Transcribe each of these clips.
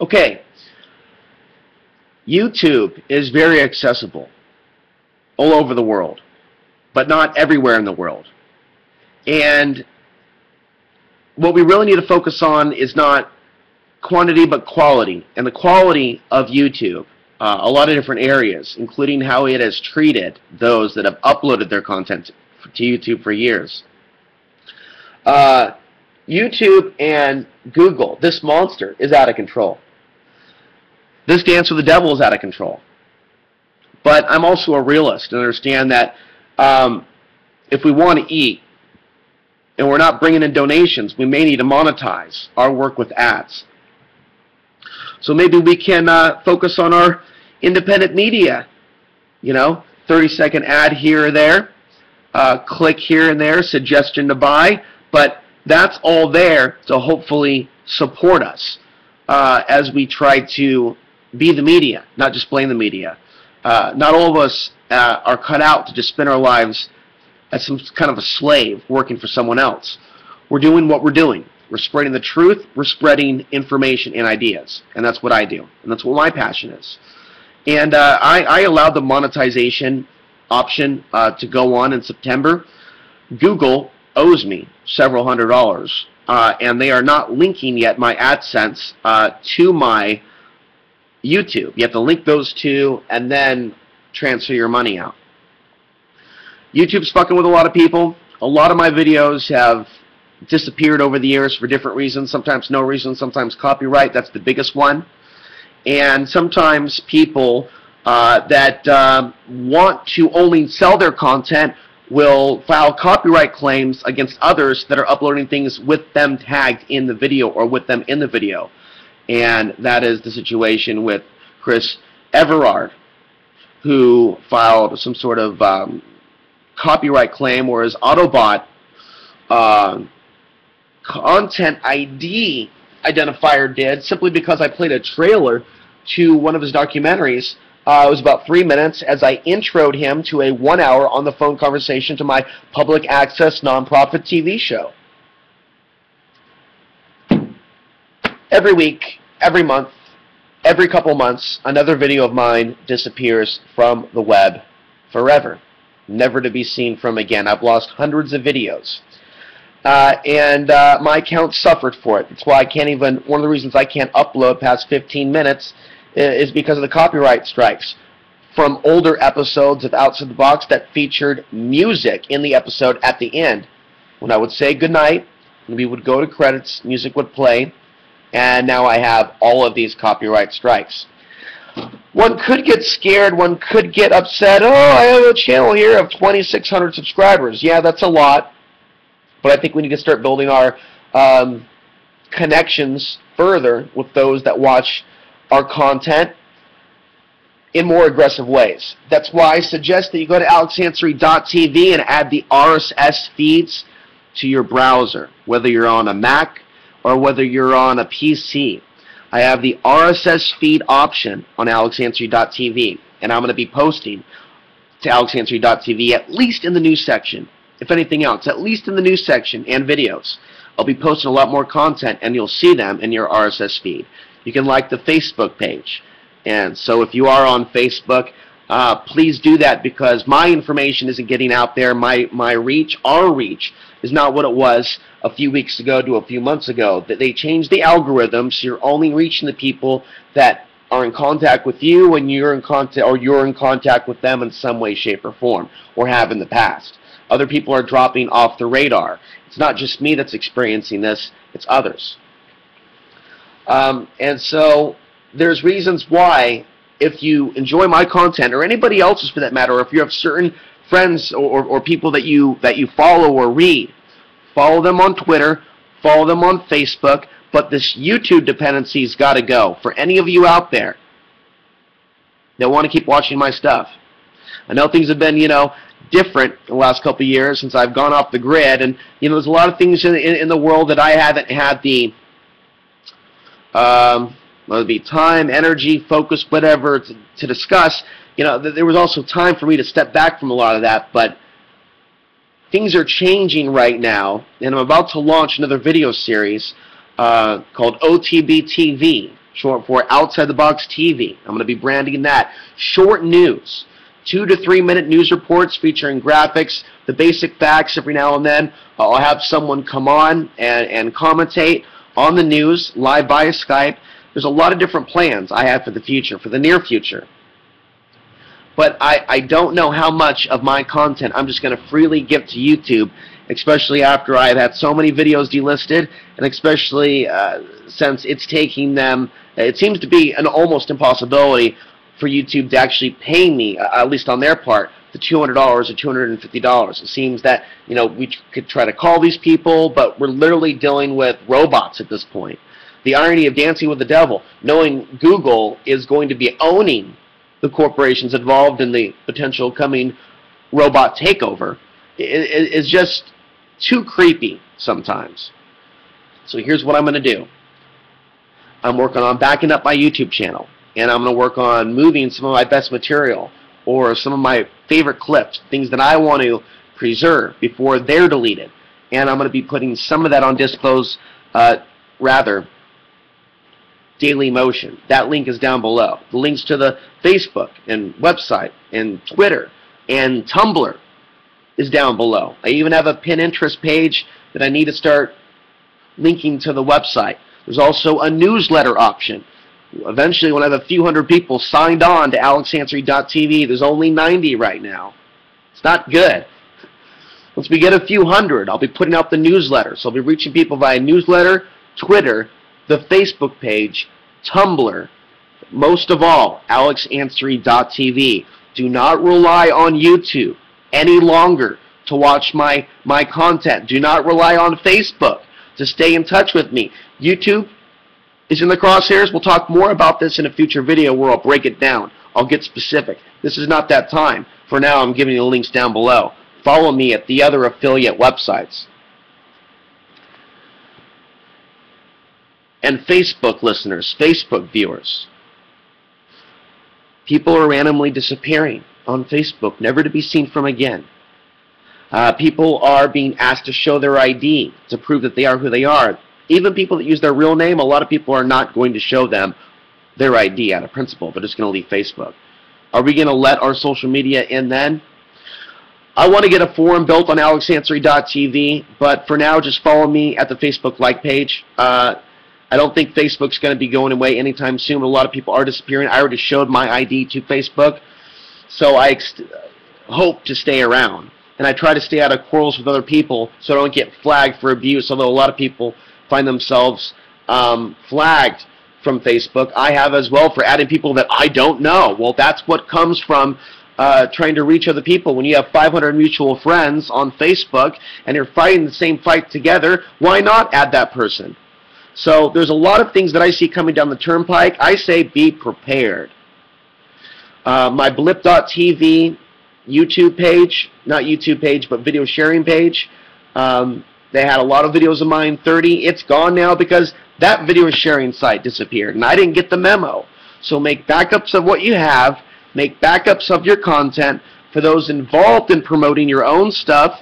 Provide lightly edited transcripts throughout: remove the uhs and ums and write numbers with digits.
Okay, YouTube is very accessible all over the world, but not everywhere in the world. And what we really need to focus on is not quantity but quality. And the quality of YouTube, a lot of different areas, including how it has treated those that have uploaded their content to YouTube for years. YouTube and Google, this monster, is out of control. This dance with the devil is out of control. But I'm also a realist and understand that if we want to eat and we're not bringing in donations, we may need to monetize our work with ads. So maybe we can focus on our independent media. 30-second ad here or there, click here and there, suggestion to buy, but that's all there to hopefully support us as we try to be the media, not just blame the media. Not all of us are cut out to just spend our lives as some kind of a slave working for someone else. We're doing what we're doing. We're spreading the truth. We're spreading information and ideas. And that's what I do. And that's what my passion is. And I allowed the monetization option to go on in September. Google owes me several $100s. And they are not linking yet my AdSense to my YouTube. You have to link those two and then transfer your money out. YouTube's fucking with a lot of people. A lot of my videos have disappeared over the years for different reasons. Sometimes no reason, sometimes copyright. That's the biggest one. And sometimes people that want to only sell their content will file copyright claims against others that are uploading things with them tagged in the video or with them in the video. And that is the situation with Chris Everard, who filed some sort of copyright claim, or his Autobot content ID identifier did, simply because I played a trailer to one of his documentaries. It was about 3 minutes as I introed him to a 1-hour on-the-phone conversation to my public access nonprofit TV show. Every week, every month, every couple months, another video of mine disappears from the web forever, never to be seen from again. I've lost hundreds of videos. And my account suffered for it. That's why I can't even, one of the reasons I can't upload past 15 minutes is because of the copyright strikes from older episodes of Outside the Box that featured music in the episode at the end. When I would say goodnight, we would go to credits, music would play, and now I have all of these copyright strikes. One could get scared, one could get upset. Oh, I have a channel here of 2,600 subscribers. Yeah, that's a lot. But I think we need to start building our connections further with those that watch our content in more aggressive ways. That's why I suggest that you go to alexansary.tv and add the RSS feeds to your browser, whether you're on a Mac or whether you're on a PC. I have the RSS feed option on alexansary.tv, and I'm going to be posting to alexansary.tv at least in the news section. If anything else, at least in the news section and videos. I'll be posting a lot more content, and you'll see them in your RSS feed. You can like the Facebook page. And so if you are on Facebook, please do that, because my information isn't getting out there. My reach, our reach, is not what it was a few weeks ago to a few months ago. That they changed the algorithm, so you're only reaching the people that are in contact with you, and you're in contact with them in some way, shape, or form, or have in the past. Other people are dropping off the radar. It's not just me that's experiencing this, it's others. And so there's reasons why, if you enjoy my content, or anybody else's for that matter, or if you have certain friends or people that you follow or read, follow them on Twitter, follow them on Facebook, but this YouTube dependency's got to go. For any of you out there that want to keep watching my stuff. I know things have been, different the last couple of years since I've gone off the grid, and there's a lot of things in the world that I haven't had the whether it be time, energy, focus, whatever to discuss. There was also time for me to step back from a lot of that, but things are changing right now, and I'm about to launch another video series called OTB TV, short for Outside the Box TV. I'm going to be branding that. Short news, 2 to 3 minute news reports featuring graphics, the basic facts every now and then. I'll have someone come on and commentate on the news live via Skype. There's a lot of different plans I have for the future, for the near future. But I don't know how much of my content I'm just going to freely give to YouTube, especially after I've had so many videos delisted, and especially since it's taking them, it seems to be an almost impossibility for YouTube to actually pay me, at least on their part, the $200 or $250. It seems that, you know, we could try to call these people, but we're literally dealing with robots at this point. The irony of Dancing with the Devil, knowing Google is going to be owning the corporations involved in the potential coming robot takeover, is just too creepy sometimes. So here's what I'm going to do. I'm working on backing up my YouTube channel, and I'm going to work on moving some of my best material or some of my favorite clips, things that I want to preserve before they're deleted. And I'm going to be putting some of that on Disclose, Daily Motion. That link is down below. The links to the Facebook and website and Twitter and Tumblr is down below. I even have a Pinterest page that I need to start linking to the website. There's also a newsletter option. Eventually, when I have a few hundred people signed on to alexansary.tv, there's only 90 right now. It's not good. Once we get a few hundred, I'll be putting out the newsletter. So I'll be reaching people via newsletter, Twitter, the Facebook page, Tumblr, most of all, alexansary.tv. Do not rely on YouTube any longer to watch my content. Do not rely on Facebook to stay in touch with me. YouTube is in the crosshairs. We'll talk more about this in a future video where I'll break it down. I'll get specific. This is not that time. For now, I'm giving you the links down below. Follow me at the other affiliate websites. And Facebook listeners, Facebook viewers. People are randomly disappearing on Facebook, never to be seen from again. People are being asked to show their ID to prove that they are who they are. Even people that use their real name, a lot of people are not going to show them their ID out of principle, but it's going to leave Facebook. Are we going to let our social media in then? I want to get a forum built on alexansary.tv, but for now, just follow me at the Facebook like page. I don't think Facebook's going to be going away anytime soon. A lot of people are disappearing. I already showed my ID to Facebook, so I hope to stay around. And I try to stay out of quarrels with other people so I don't get flagged for abuse, although a lot of people find themselves flagged from Facebook. I have as well for adding people that I don't know. Well, that's what comes from trying to reach other people. When you have 500 mutual friends on Facebook and you're fighting the same fight together, why not add that person? So there's a lot of things that I see coming down the turnpike. I say be prepared. My blip.tv YouTube page, not YouTube page, but video sharing page, they had a lot of videos of mine, 30. It's gone now because that video sharing site disappeared, and I didn't get the memo. So make backups of what you have, make backups of your content for those involved in promoting your own stuff.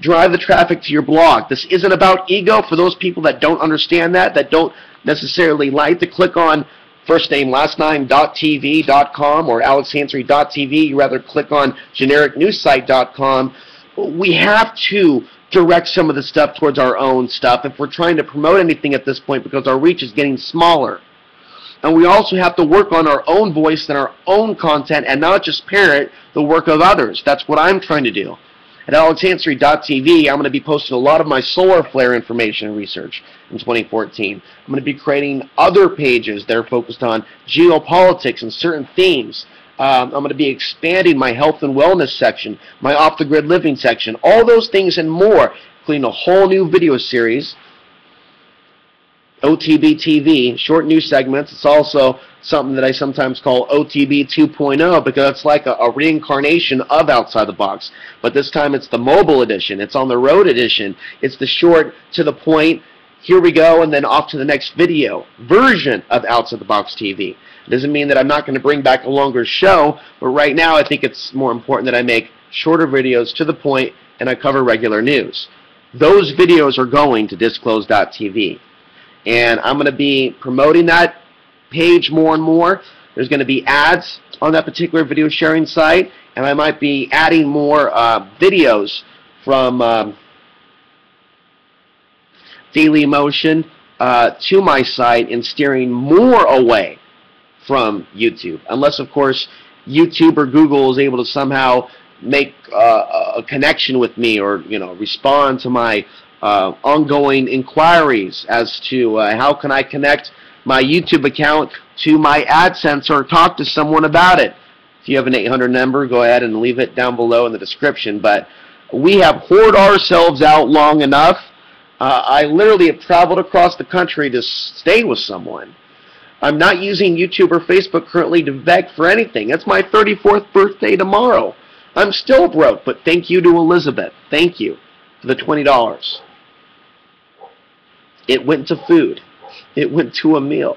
Drive the traffic to your blog. This isn't about ego. For those people that don't understand that don't necessarily like to click on firstname.lastname.tv.com or alexansary.tv, you rather click on genericnewssite.com. We have to direct some of the stuff towards our own stuff if we're trying to promote anything at this point, because our reach is getting smaller. And we also have to work on our own voice and our own content and not just parrot the work of others. That's what I'm trying to do. At alexansary.tv, I'm going to be posting a lot of my solar flare information and research in 2014. I'm going to be creating other pages that are focused on geopolitics and certain themes. I'm going to be expanding my health and wellness section, my off-the-grid living section, all those things and more, including a whole new video series, OTB TV, short news segments. It's also something that I sometimes call OTB 2.0 because it's like a reincarnation of Outside the Box. But this time it's the mobile edition. It's on the road edition. It's the short, to the point, here we go, and then off to the next video version of Outside the Box TV. It doesn't mean that I'm not going to bring back a longer show, but right now I think it's more important that I make shorter videos to the point and I cover regular news. Those videos are going to disclose.tv. And I'm going to be promoting that page more and more. There's going to be ads on that particular video sharing site, and I might be adding more videos from Dailymotion to my site and steering more away from YouTube, unless of course YouTube or Google is able to somehow make a connection with me, or respond to my ongoing inquiries as to how can I connect my YouTube account to my AdSense or talk to someone about it. If you have an 800 number, go ahead and leave it down below in the description. But we have whored ourselves out long enough. I literally have traveled across the country to stay with someone. I'm not using YouTube or Facebook currently to beg for anything. It's my 34th birthday tomorrow. I'm still broke, but thank you to Elizabeth. Thank you for the $20. It went to food. It went to a meal.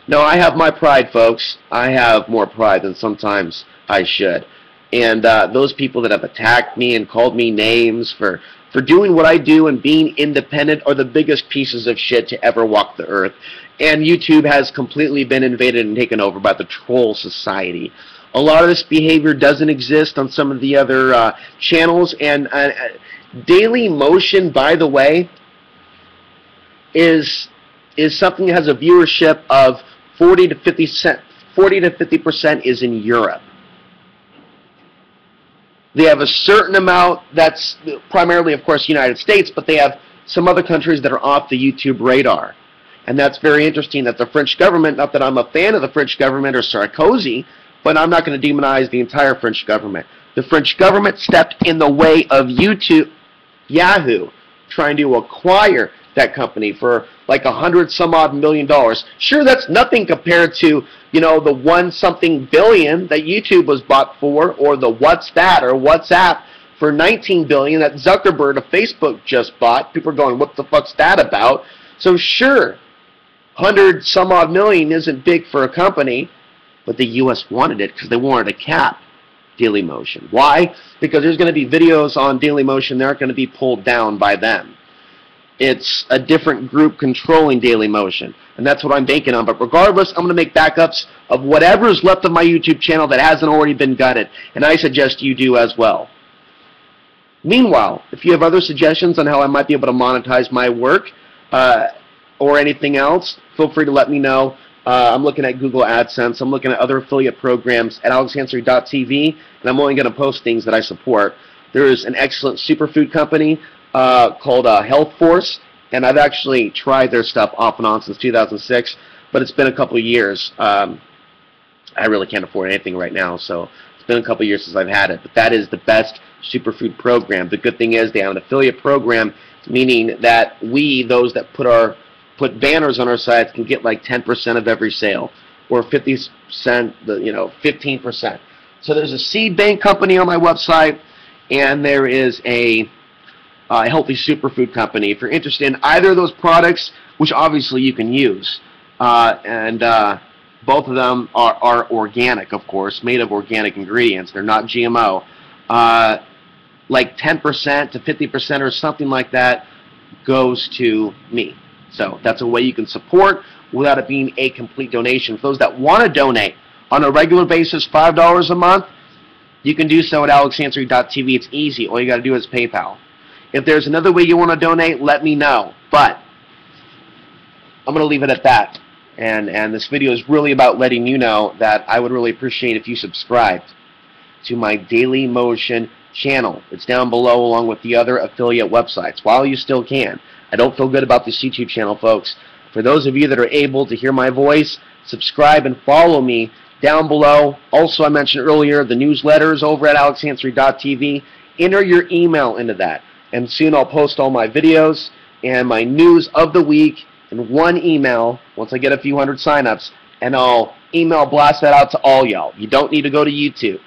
No, I have my pride, folks. I have more pride than sometimes I should. And those people that have attacked me and called me names for doing what I do and being independent are the biggest pieces of shit to ever walk the earth. And YouTube has completely been invaded and taken over by the troll society. A lot of this behavior doesn't exist on some of the other channels. And Dailymotion, by the way, is something that has a viewership of 40 to 50% is in Europe. They have a certain amount that's primarily, of course, United States, but they have some other countries that are off the YouTube radar. And that's very interesting that the French government, not that I'm a fan of the French government or Sarkozy, but I'm not going to demonize the entire French government. The French government stepped in the way of YouTube, Yahoo, trying to acquire that company for like $100-some-odd million. Sure, that's nothing compared to, the one-something billion that YouTube was bought for, or the What's That or WhatsApp for $19 billion that Zuckerberg of Facebook just bought. People are going, what the fuck's that about? So sure, 100-some-odd million isn't big for a company, but the U.S. wanted it because they wanted to cap Dailymotion. Why? Because there's going to be videos on Dailymotion that aren't going to be pulled down by them. It's a different group controlling Dailymotion, and that's what I'm banking on. But regardless, I'm going to make backups of whatever's left of my YouTube channel that hasn't already been gutted, and I suggest you do as well. Meanwhile, if you have other suggestions on how I might be able to monetize my work or anything else, feel free to let me know. I'm looking at Google AdSense. I'm looking at other affiliate programs at alexansary.tv, and I'm only going to post things that I support. There is an excellent superfood company called Health Force, and I've actually tried their stuff off and on since 2006, but it's been a couple of years. I really can't afford anything right now, so it's been a couple of years since I've had it, but that is the best superfood program. The good thing is they have an affiliate program, meaning that we, those that put banners on our sites, can get like 10% of every sale, or 50%, 15%. So there's a seed bank company on my website, and there is a healthy superfood company. If you're interested in either of those products, which obviously you can use, and both of them are organic, of course, made of organic ingredients. They're not GMO. Like 10% to 50% or something like that goes to me. So that's a way you can support without it being a complete donation. For those that want to donate on a regular basis, $5 a month, you can do so at alexansary.tv. It's easy. All you got to do is PayPal. If there's another way you want to donate, let me know. But I'm going to leave it at that. And this video is really about letting you know that I would really appreciate if you subscribed to my Dailymotion channel. It's down below along with the other affiliate websites while you still can. I don't feel good about this YouTube channel, folks. For those of you that are able to hear my voice, subscribe and follow me down below. Also, I mentioned earlier, the newsletters over at alexansary.tv. Enter your email into that, and soon I'll post all my videos and my news of the week in one email once I get a few hundred signups, and I'll email blast that out to all y'all. You don't need to go to YouTube.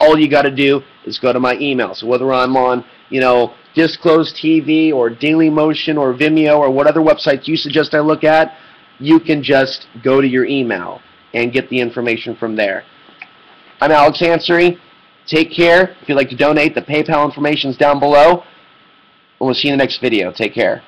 All you got to do is go to my email. So whether I'm on, Disclosed TV or Dailymotion or Vimeo or what other websites you suggest I look at, you can just go to your email and get the information from there. I'm Alex Ansary. Take care. If you'd like to donate, the PayPal information is down below. And we'll see you in the next video. Take care.